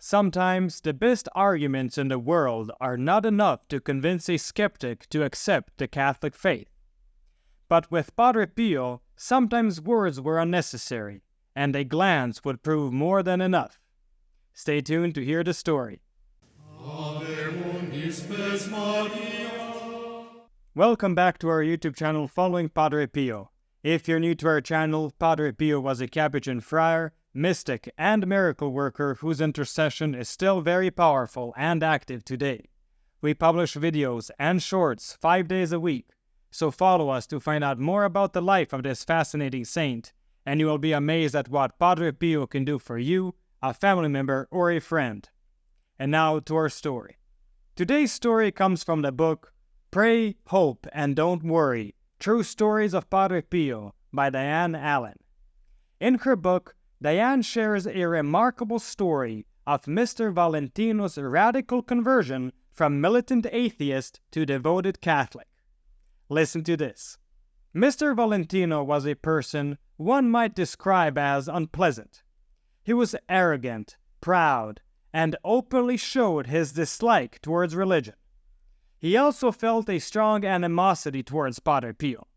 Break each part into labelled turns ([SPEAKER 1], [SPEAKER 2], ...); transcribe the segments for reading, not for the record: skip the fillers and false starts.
[SPEAKER 1] Sometimes the best arguments in the world are not enough to convince a skeptic to accept the Catholic faith. But with Padre Pio, sometimes words were unnecessary, and a glance would prove more than enough. Stay tuned to hear the story. Welcome back to our YouTube channel following Padre Pio. If you're new to our channel, Padre Pio was a Capuchin friar, mystic, and miracle worker whose intercession is still very powerful and active today. We publish videos and shorts 5 days a week, so follow us to find out more about the life of this fascinating saint, and you will be amazed at what Padre Pio can do for you, a family member, or a friend. And now to our story. Today's story comes from the book Pray, Hope, and Don't Worry, True Stories of Padre Pio by Diane Allen. In her book, Diane shares a remarkable story of Mr. Valentino's radical conversion from militant atheist to devoted Catholic. Listen to this. Mr. Valentino was a person one might describe as unpleasant. He was arrogant, proud, and openly showed his dislike towards religion. He also felt a strong animosity towards Padre Pio.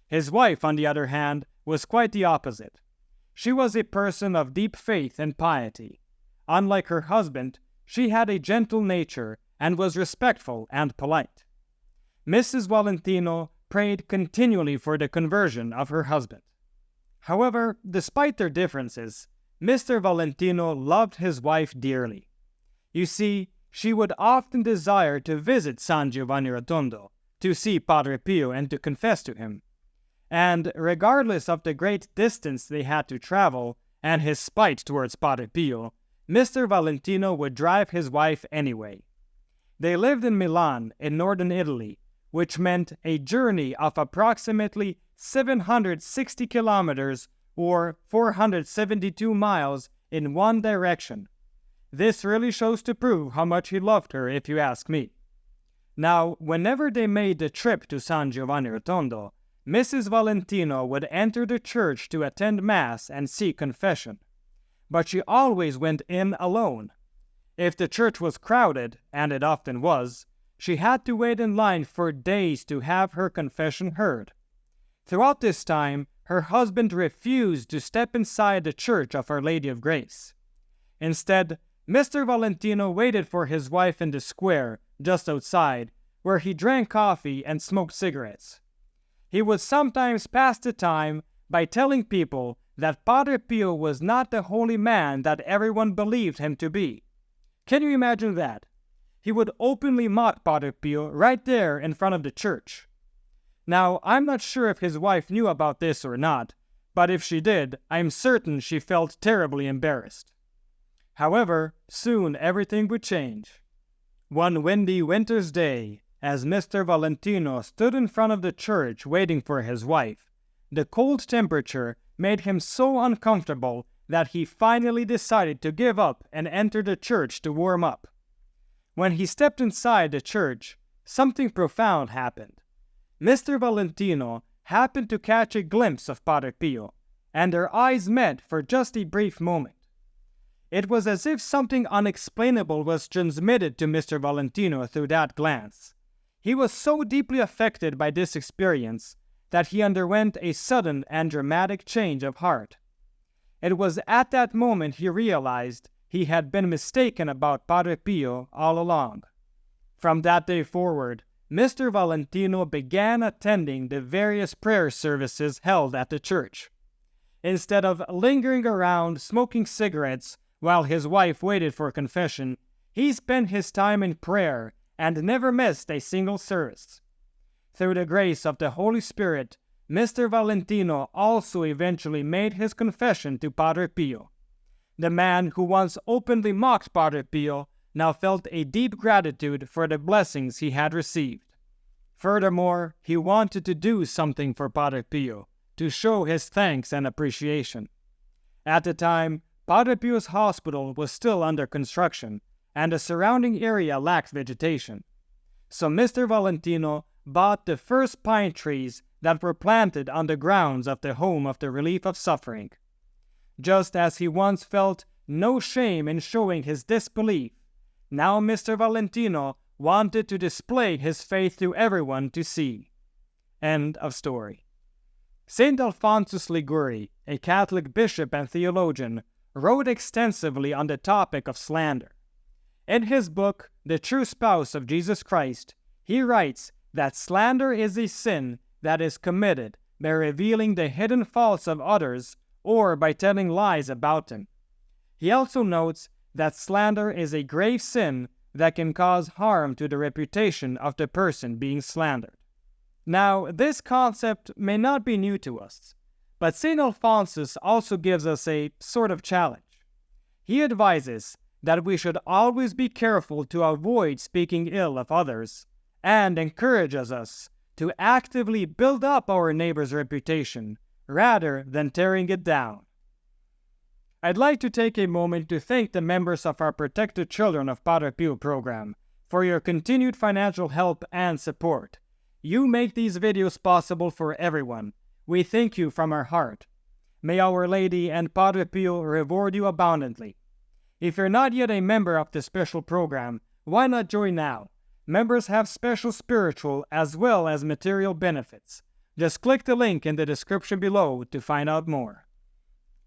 [SPEAKER 1] His wife, on the other hand, was quite the opposite. She was a person of deep faith and piety. Unlike her husband, she had a gentle nature and was respectful and polite. Mrs. Valentino prayed continually for the conversion of her husband. However, despite their differences, Mr. Valentino loved his wife dearly. You see, she would often desire to visit San Giovanni Rotondo, to see Padre Pio and to confess to him. And regardless of the great distance they had to travel and his spite towards Padre Pio, Mr. Valentino would drive his wife anyway. They lived in Milan, in northern Italy, which meant a journey of approximately 760 kilometers or 472 miles in one direction. This really shows to prove how much he loved her, if you ask me. Now, whenever they made the trip to San Giovanni Rotondo, Mrs. Valentino would enter the church to attend Mass and seek confession. But she always went in alone. If the church was crowded, and it often was, she had to wait in line for days to have her confession heard. Throughout this time, her husband refused to step inside the Church of Our Lady of Grace. Instead, Mr. Valentino waited for his wife in the square, just outside, where he drank coffee and smoked cigarettes. He would sometimes pass the time by telling people that Padre Pio was not the holy man that everyone believed him to be. Can you imagine that? He would openly mock Padre Pio right there in front of the church. Now, I'm not sure if his wife knew about this or not, but if she did, I'm certain she felt terribly embarrassed. However, soon everything would change. One windy winter's day, as Mr. Valentino stood in front of the church waiting for his wife, the cold temperature made him so uncomfortable that he finally decided to give up and enter the church to warm up. When he stepped inside the church, something profound happened. Mr. Valentino happened to catch a glimpse of Padre Pio, and their eyes met for just a brief moment. It was as if something unexplainable was transmitted to Mr. Valentino through that glance. He was so deeply affected by this experience that he underwent a sudden and dramatic change of heart. It was at that moment he realized he had been mistaken about Padre Pio all along. From that day forward, Mr. Valentino began attending the various prayer services held at the church. Instead of lingering around smoking cigarettes while his wife waited for confession, he spent his time in prayer and never missed a single service. Through the grace of the Holy Spirit, Mr. Valentino also eventually made his confession to Padre Pio. The man who once openly mocked Padre Pio now felt a deep gratitude for the blessings he had received. Furthermore, he wanted to do something for Padre Pio, to show his thanks and appreciation. At the time, Padre Pio's hospital was still under construction, and the surrounding area lacked vegetation. So Mr. Valentino bought the first pine trees that were planted on the grounds of the Home of the Relief of Suffering. Just as he once felt no shame in showing his disbelief. Now Mr. Valentino wanted to display his faith to everyone to see. End of story. Saint Alphonsus Liguori, a Catholic bishop and theologian, wrote extensively on the topic of slander. In his book, The True Spouse of Jesus Christ, he writes that slander is a sin that is committed by revealing the hidden faults of others or by telling lies about them. He also notes that slander is a grave sin that can cause harm to the reputation of the person being slandered. Now, this concept may not be new to us, but St. Alphonsus also gives us a sort of challenge. He advises that we should always be careful to avoid speaking ill of others, and encourages us to actively build up our neighbor's reputation rather than tearing it down. I'd like to take a moment to thank the members of our Protected Children of Padre Pio program for your continued financial help and support. You make these videos possible for everyone. We thank you from our heart. May Our Lady and Padre Pio reward you abundantly. If you're not yet a member of this special program, why not join now? Members have special spiritual as well as material benefits. Just click the link in the description below to find out more.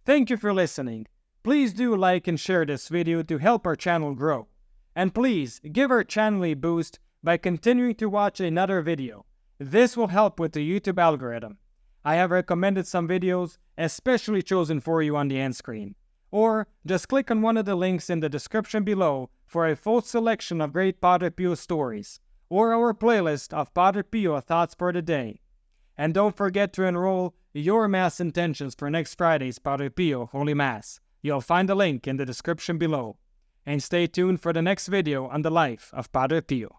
[SPEAKER 1] Thank you for listening. Please do like and share this video to help our channel grow. And please give our channel a boost by continuing to watch another video. This will help with the YouTube algorithm. I have recommended some videos especially chosen for you on the end screen. Or just click on one of the links in the description below for a full selection of great Padre Pio stories, or our playlist of Padre Pio Thoughts for the Day. And don't forget to enroll your Mass intentions for next Friday's Padre Pio Holy Mass. You'll find the link in the description below. And stay tuned for the next video on the life of Padre Pio.